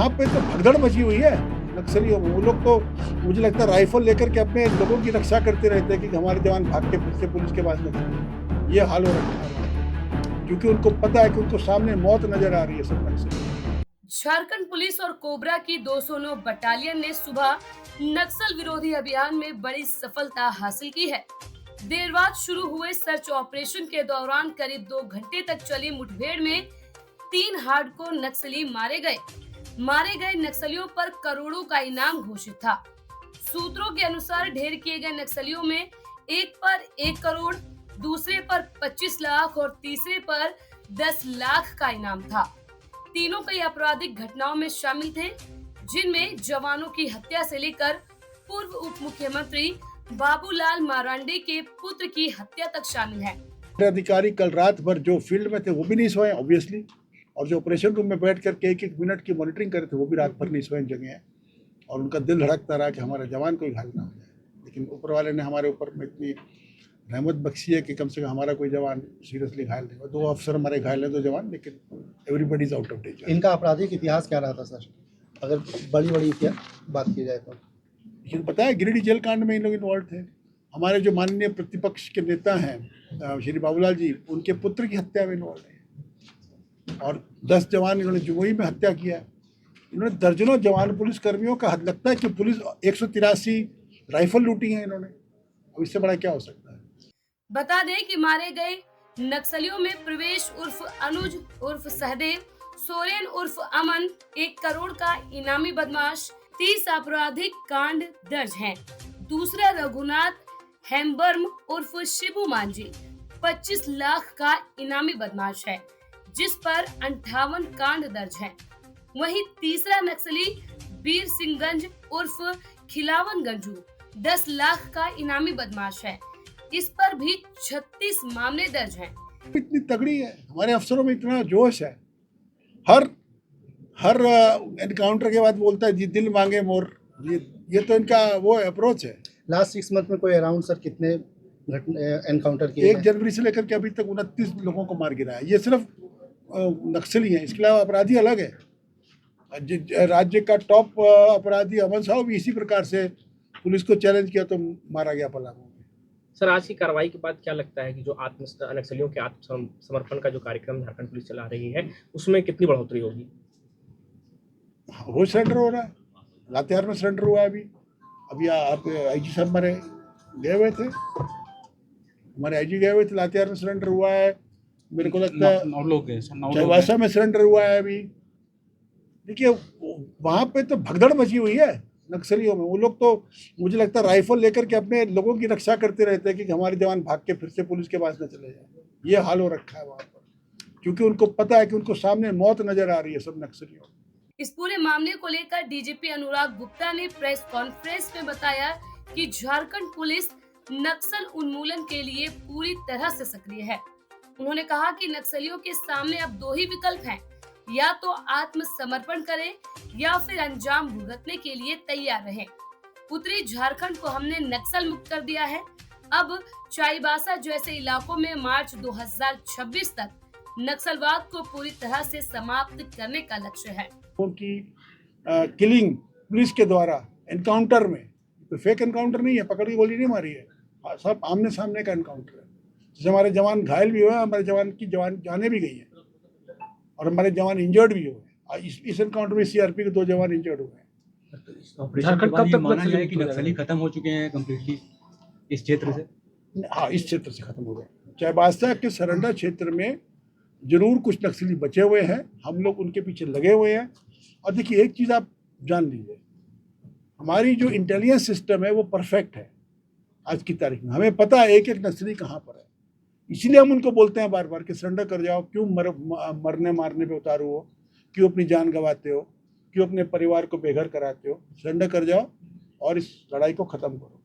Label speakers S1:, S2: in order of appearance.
S1: वहाँ पे तो भगदड़ मची हुई है नक्सलियों में। वो लोग तो मुझे लगता है राइफल लेकर के अपने लोगों की रक्षा करते रहते हैं कि हमारे जवान भाग के फिर से पुलिस के पास नहीं। ये हाल हो रखा है क्योंकि उनको पता है कि उनको सामने मौत नजर आ रही है सब नक्सली।
S2: झारखंड पुलिस और कोबरा की 209 बटालियन ने सुबह नक्सल विरोधी अभियान में बड़ी सफलता हासिल की है। देर रात शुरू हुए सर्च ऑपरेशन के दौरान करीब 2 घंटे तक चली मुठभेड़ में 3 हार्डकोर नक्सली मारे गए। मारे गए नक्सलियों पर करोड़ों का इनाम घोषित था। सूत्रों के अनुसार ढेर किए गए नक्सलियों में एक पर 1 करोड़, दूसरे पर 25 लाख और तीसरे पर 10 लाख का इनाम था। तीनों कई आपराधिक घटनाओं में शामिल थे, जिनमें जवानों की हत्या से लेकर पूर्व उप मुख्यमंत्री बाबूलाल मरांडी के पुत्र की हत्या तक शामिल है।
S1: अधिकारी कल रात भर जो फील्ड में थे वो भी नहीं सोए ऑब्वियसली, और जो ऑपरेशन रूम में बैठ करके एक एक मिनट की मॉनिटरिंग करे थे वो भी रात भर नहीं सोए जगह है। और उनका दिल धड़कता रहा कि हमारे जवान कोई घायल ना हो जाए, लेकिन ऊपर वाले ने हमारे ऊपर में इतनी रहमत बख्शी है कि कम से कम हमारा कोई जवान सीरियसली घायल नहीं हुआ। 2 अफसर हमारे घायल हैं, 2 जवान, लेकिन everybody is out of danger.
S3: इनका आपराधिक इतिहास क्या रहा था सर, अगर बड़ी बात की जाए तो?
S1: लेकिन पता है गिरिडीह जेल कांड में इन लोग इन्वॉल्व थे। हमारे जो माननीय प्रतिपक्ष के नेता हैं श्री बाबूलाल जी, उनके पुत्र की हत्या में इन्वॉल्व है। और 10 जवान इन्होंने जमुई में हत्या किया है। इन्होंने दर्जनों जवान पुलिस कर्मियों का हद लगता है कि पुलिस 183 राइफल लूटी हैं इन्होंने। अब इससे बड़ा क्या हो सकता है।
S2: बता दें कि मारे गए नक्सलियों में प्रवेश उर्फ अनुज उर्फ सहदेव, सोरेन उर्फ अमन, 1 करोड़ का इनामी बदमाश, 30 आपराधिक कांड दर्ज हैं। दूसरा रघुनाथ हेम्बर्म उर्फ शिबू मांझी 25 लाख का इनामी बदमाश है, जिस पर 58 कांड दर्ज हैं। वहीं तीसरा नक्सली बीर सिंहगंज उर्फ खिलावन गंजू 10 लाख का इनामी बदमाश है, इस पर भी 36 मामले दर्ज हैं।
S1: इतनी तगड़ी है, हमारे अफसरों में इतना जोश है। हर एनकाउंटर के बाद बोलता है जी दिल मांगे मोर। ये तो इनका वो अप्रोच है।
S3: लास्ट 6 मंथ में कोई अराउंड सर कितने एनकाउंटर किए?
S1: 1 जनवरी से लेकर के अभी तक 29 लोगों को मार गिरा है। ये सिर्फ नक्सली हैं, इसके अलावा अपराधी अलग है। राज्य का टॉप अपराधी अमन साहब भी इसी प्रकार से पुलिस को चैलेंज किया तो मारा गया पलामू में।
S4: सर, आज की कार्रवाई के बाद क्या लगता है कि जो नक्सलियों के आत्मसमर्पण का जो कार्यक्रम झारखंड पुलिस चला रही है उसमें कितनी बढ़ोतरी होगी?
S1: रोज सरेंडर हो रहा है। लातेहार में सरेंडर हुआ है अभी आप आईजी साहब हमारे गए हुए थे, लातेहार में सरेंडर हुआ है। मेरे को लगता है 9 लोग गए, चाईबासा में सरेंडर हुआ है अभी। देखिए वहाँ पे तो भगदड़ मची हुई है नक्सलियों में। वो लोग तो मुझे लगता है राइफल लेकर के अपने लोगों की रक्षा करते रहते हैं कि हमारे जवान भाग के फिर से पुलिस के पास न चले जाए। ये हाल हो रखा है वहाँ पर, क्योंकि उनको पता है कि उनको सामने मौत नजर आ रही है सब नक्सलियों।
S2: इस पूरे मामले को लेकर डीजीपी अनुराग गुप्ता ने प्रेस कॉन्फ्रेंस में बताया कि झारखंड पुलिस नक्सल उन्मूलन के लिए पूरी तरह से सक्रिय है। उन्होंने कहा कि नक्सलियों के सामने अब 2 ही विकल्प हैं, या तो आत्मसमर्पण करें या फिर अंजाम भुगतने के लिए तैयार रहें। उत्तरी झारखंड को हमने नक्सल मुक्त कर दिया है। अब चाईबासा जैसे इलाकों में मार्च 2026 तक नक्सलवाद को पूरी तरह से समाप्त करने का लक्ष्य है।
S1: की किलिंग पुलिस के द्वारा एनकाउंटर में, तो फेक एनकाउंटर नहीं है, पकड़ की गोली नहीं मारी है, सब आमने सामने का एनकाउंटर है। जैसे हमारे जवान घायल भी हुए, हमारे जवान की जाने भी गई है और हमारे जवान इंजर्ड भी हुए। इस एनकाउंटर में सीआरपी के 2 जवान इंजर्ड हुए हैं।
S5: झारखंड कब तक माना जाए कि नक्सली खत्म हो चुके हैं कंप्लीटली इस क्षेत्र से?
S1: हाँ, इस क्षेत्र से खत्म हो गए। चाईबासा के सरेंडर क्षेत्र में जरूर कुछ नक्सली बचे हुए हैं, हम लोग उनके पीछे लगे हुए हैं। और देखिए एक चीज़ आप जान लीजिए, हमारी जो इंटेलिजेंस सिस्टम है वो परफेक्ट है। आज की तारीख में हमें पता है एक एक नक्सली कहाँ पर है, इसीलिए हम उनको बोलते हैं बार बार कि सरेंडर कर जाओ। क्यों मरने मारने पे उतारू हो, क्यों अपनी जान गंवाते हो, क्यों अपने परिवार को बेघर कराते हो। सरेंडर कर जाओ और इस लड़ाई को ख़त्म करो।